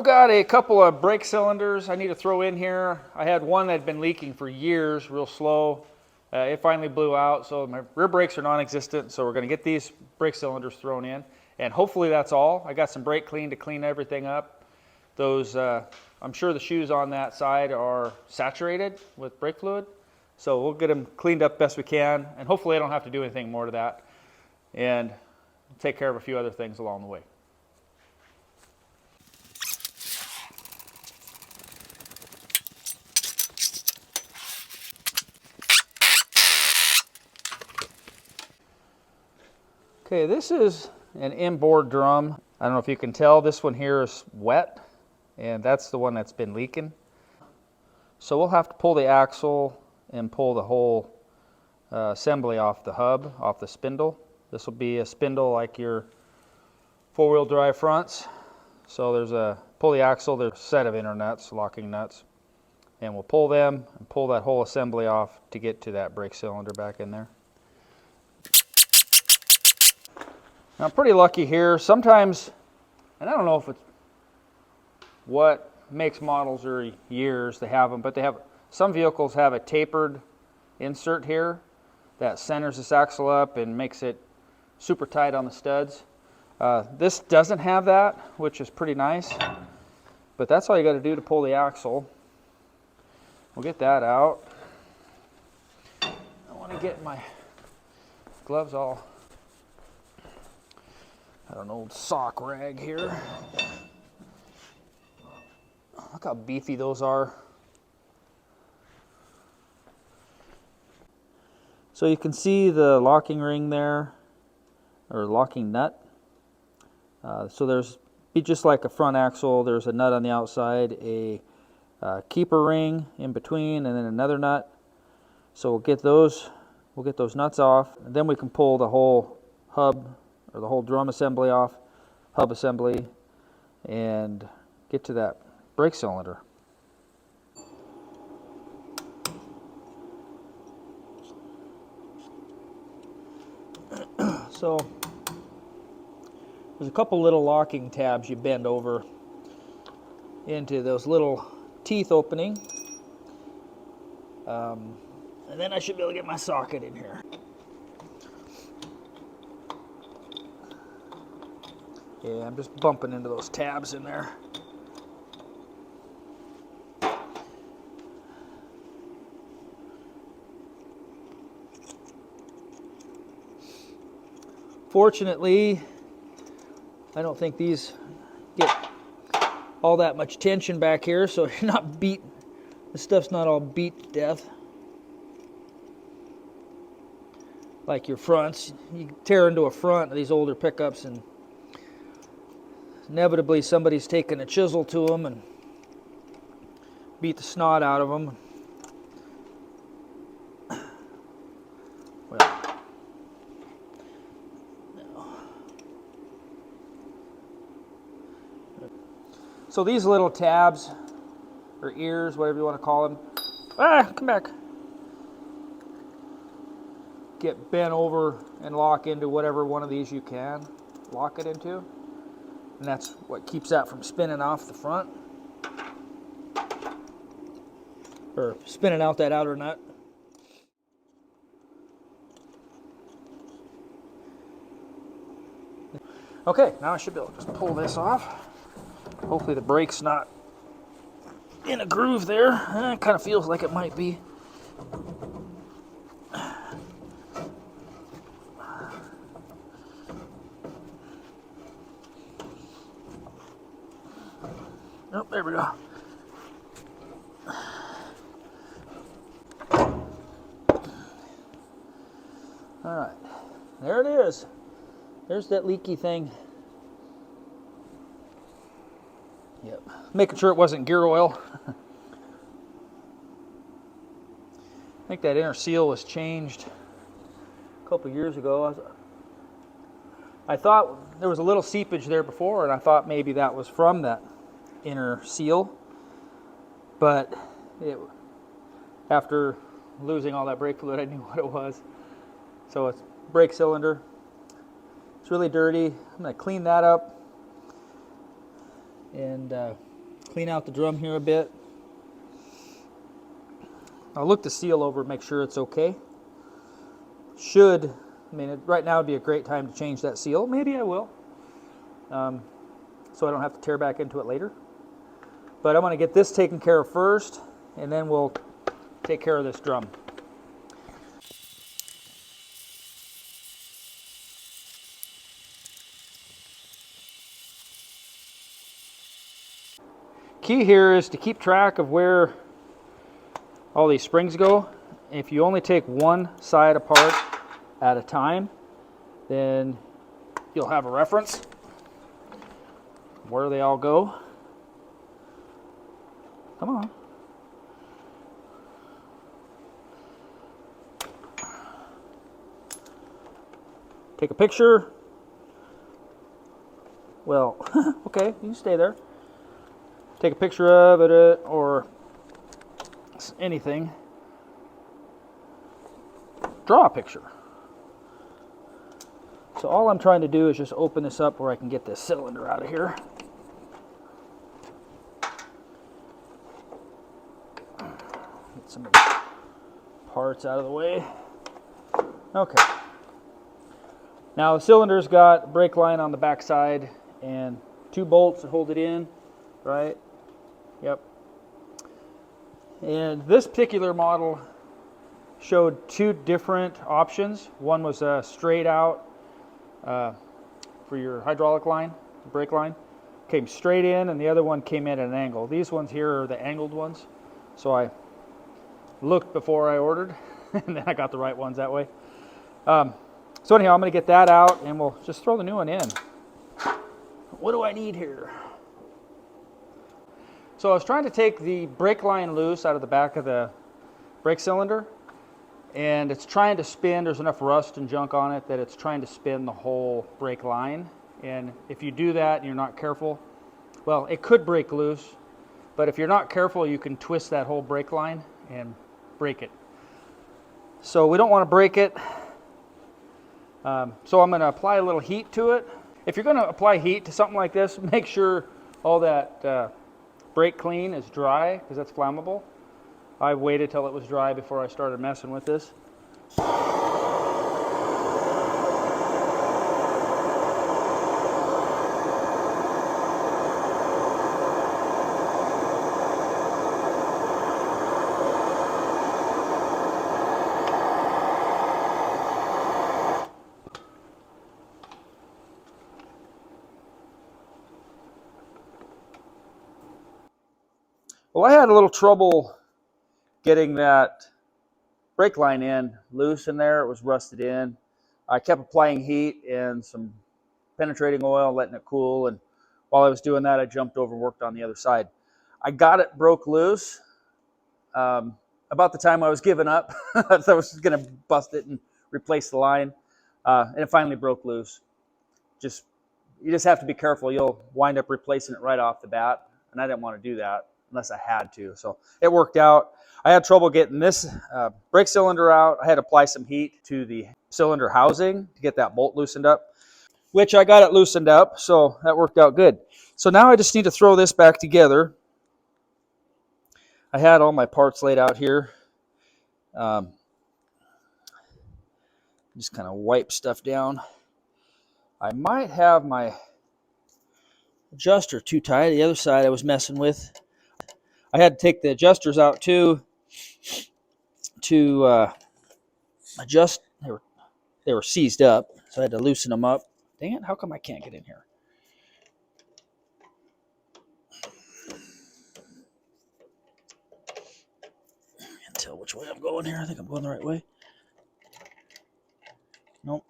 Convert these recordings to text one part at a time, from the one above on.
I've got a couple of brake cylinders I need to throw in here. I had one that had been leaking for years, real slow. It finally blew out, so my rear brakes are non-existent, so we're going to get these brake cylinders thrown in, and hopefully that's all. I got some brake clean to clean everything up. Those, I'm sure the shoes on that side are saturated with brake fluid, so we'll get them cleaned up best we can, and hopefully I don't have to do anything more to that, and take care of a few other things along the way. Okay, this is an inboard drum. I don't know if you can tell, this one here is wet, and that's the one that's been leaking. So we'll have to pull the axle and pull the whole assembly off the hub, off the spindle. This will be a spindle like your four-wheel drive fronts. So there's a, pull the axle, there's a set of inner nuts, locking nuts, and we'll pull them and pull that whole assembly off to get to that brake cylinder back in there. Now, I'm pretty lucky here. Sometimes, and I don't know if it's what makes, models, or years they have them, but they have, some vehicles have a tapered insert here that centers this axle up and makes it super tight on the studs. This doesn't have that, which is pretty nice, but that's all you got to do to pull the axle. We'll get that out. I want to get my gloves all, I got an old sock rag here. Look how beefy those are. So you can see the locking ring there, or locking nut. So there's, be just like a front axle, there's a nut on the outside, a keeper ring in between, and then another nut. So we'll get those nuts off, and then we can pull the whole hub, or the whole drum assembly off, hub assembly, and get to that brake cylinder. So there's a couple little locking tabs you bend over into those little teeth opening, and then I should be able to get my socket in here. Yeah, I'm just bumping into those tabs in there. Fortunately, I don't think these get all that much tension back here, so you're not beat, the stuff's not all beat to death. Like your fronts, you tear into a front of these older pickups and inevitably somebody's taken a chisel to them and beat the snot out of them. Well, no. So these little tabs, or ears, whatever you want to call them, come back, get bent over and lock into whatever one of these you can lock it into. And that's what keeps that from spinning off the front, or spinning out that outer nut. Okay, now I should be able to just pull this off. Hopefully the brake's not in a groove there. It kind of feels like it might be. Oh, there we go. All right, there it is. There's that leaky thing. Yep, making sure it wasn't gear oil. I think that inner seal was changed a couple years ago. I thought there was a little seepage there before, and I thought maybe that was from that inner seal, but after losing all that brake fluid, I knew what it was. So it's brake cylinder. It's really dirty. I'm going to clean that up and clean out the drum here a bit. I'll look the seal over, make sure it's okay. Right now would be a great time to change that seal. Maybe I will, so I don't have to tear back into it later. But I'm going to get this taken care of first, and then we'll take care of this drum. Key here is to keep track of where all these springs go. If you only take one side apart at a time, then you'll have a reference where they all go. Come on. Take a picture. Well, okay, you can stay there. Take a picture of it or anything. Draw a picture. So all I'm trying to do is just open this up where I can get this cylinder out of here. Get some of the parts out of the way. Okay. Now the cylinder's got a brake line on the back side and 2 bolts that hold it in, right? Yep. And this particular model showed 2 different options. One was a straight out for your hydraulic line, brake line. Came straight in, and the other one came in at an angle. These ones here are the angled ones. So I looked before I ordered, and then I got the right ones that way. So anyhow, I'm going to get that out, and we'll just throw the new one in. What do I need here? So I was trying to take the brake line loose out of the back of the brake cylinder, and it's trying to spin. There's enough rust and junk on it that it's trying to spin the whole brake line. And if you do that and you're not careful, well, it could break loose, but if you're not careful, you can twist that whole brake line and break it. So we don't want to break it. So I'm going to apply a little heat to it. If you're going to apply heat to something like this, make sure all that brake clean is dry, because that's flammable. I waited till it was dry before I started messing with this. Well, I had a little trouble getting that brake line in loose in there. It was rusted in. I kept applying heat and some penetrating oil, letting it cool, and while I was doing that, I jumped over and worked on the other side. I got it broke loose about the time I was giving up. I was going to bust it and replace the line, and it finally broke loose. You just have to be careful. You'll wind up replacing it right off the bat, and I didn't want to do that unless I had to. So it worked out. I had trouble getting this brake cylinder out. I had to apply some heat to the cylinder housing to get that bolt loosened up, which I got it loosened up, so that worked out good. So now I just need to throw this back together. I had all my parts laid out here. Just kind of wipe stuff down. I might have my adjuster too tight. The other side I was messing with. I had to take the adjusters out too to adjust. They were seized up, so I had to loosen them up. Dang it, how come I can't get in here? Can't tell which way I'm going here. I think I'm going the right way. Nope.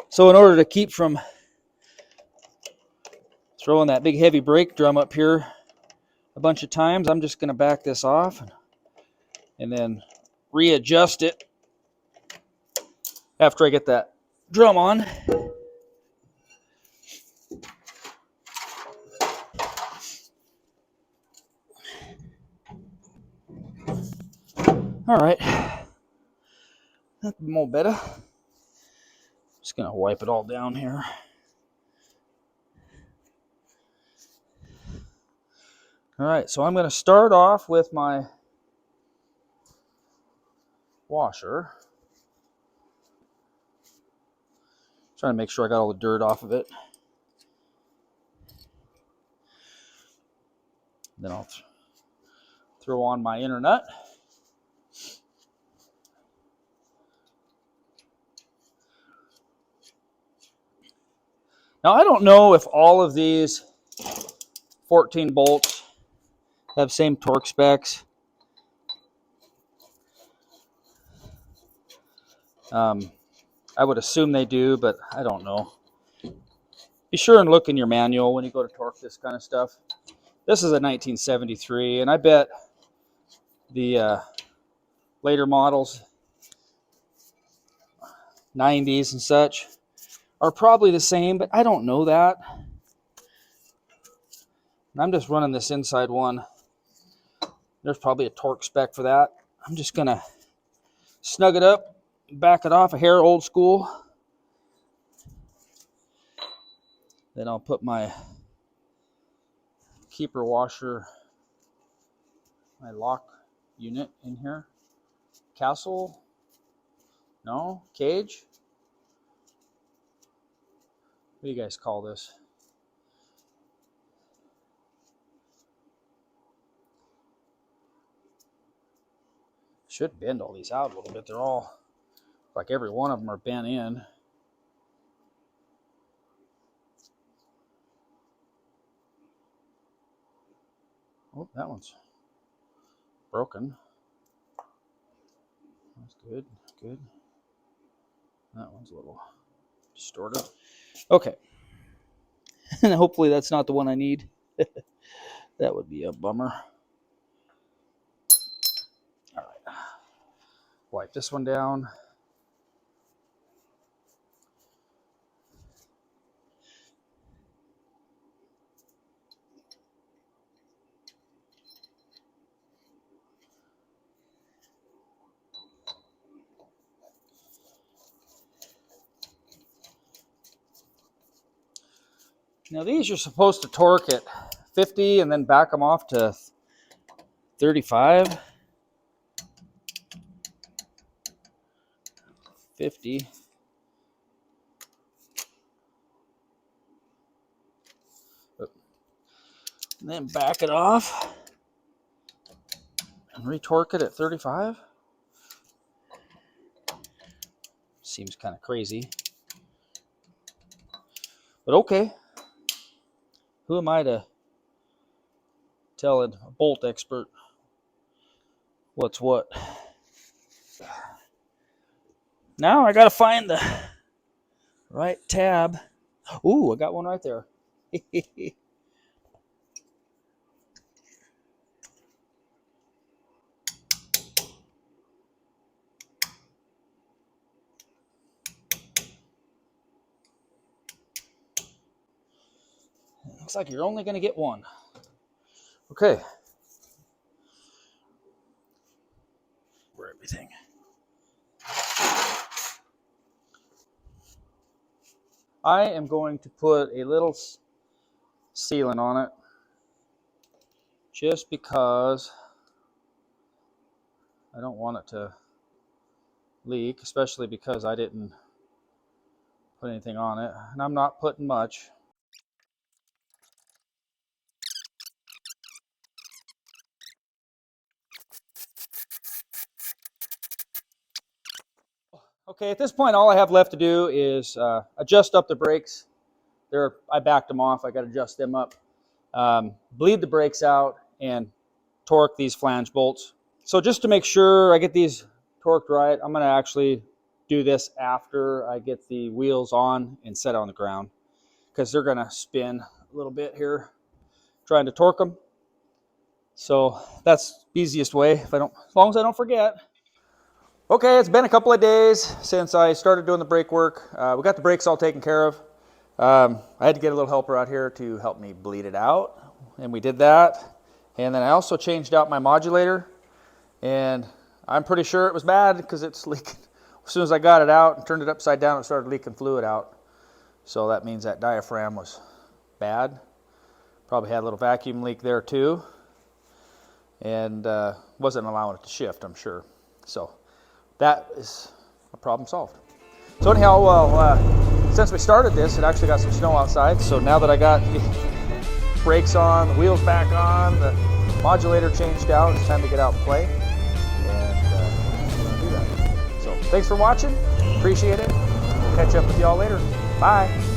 So in order to keep from throwing that big heavy brake drum up here a bunch of times, I'm just going to back this off and then readjust it after I get that drum on. All right, that's more better. Just going to wipe it all down here. All right, so I'm going to start off with my washer. Trying to make sure I got all the dirt off of it. Then I'll throw on my inner nut. Now I don't know if all of these 14 bolts have same torque specs. I would assume they do, but I don't know. Be sure and look in your manual when you go to torque this kind of stuff. This is a 1973, and I bet the later models, 90s and such, are probably the same, but I don't know that. And I'm just running this inside one. There's probably a torque spec for that. I'm just going to snug it up, back it off a hair old school. Then I'll put my keeper washer, my lock unit in here. Castle? No? Cage? What do you guys call this? Should bend all these out a little bit. They're all, like every one of them are bent in. Oh, that one's broken. That's good, good. That one's a little distorted. Okay. And hopefully that's not the one I need. That would be a bummer. All right. Wipe this one down. Now these you're supposed to torque at 50 and then back them off to 35. 50. And then back it off and retorque it at 35. Seems kind of crazy. But okay. Who am I to tell a bolt expert what's what? Now I gotta find the right tab. Ooh, I got one right there. Looks like you're only gonna get one. Okay. For everything. I am going to put a little sealant on it just because I don't want it to leak, especially because I didn't put anything on it, and I'm not putting much. Okay, at this point, all I have left to do is adjust up the brakes. I backed them off. I got to adjust them up, bleed the brakes out, and torque these flange bolts. So just to make sure I get these torqued right, I'm going to actually do this after I get the wheels on and set on the ground, because they're going to spin a little bit here trying to torque them. So that's the easiest way, as long as I don't forget. Okay, it's been a couple of days since I started doing the brake work. We got the brakes all taken care of. I had to get a little helper out here to help me bleed it out, and we did that. And then I also changed out my modulator, and I'm pretty sure it was bad because it's leaking. As soon as I got it out and turned it upside down, it started leaking fluid out. So that means that diaphragm was bad. Probably had a little vacuum leak there too. and wasn't allowing it to shift, I'm sure. So that is a problem solved. So anyhow, well, since we started this, it actually got some snow outside. So now that I got the brakes on, the wheels back on, the modulator changed out, it's time to get out and play. And do that. So thanks for watching. Appreciate it. We'll catch up with y'all later. Bye.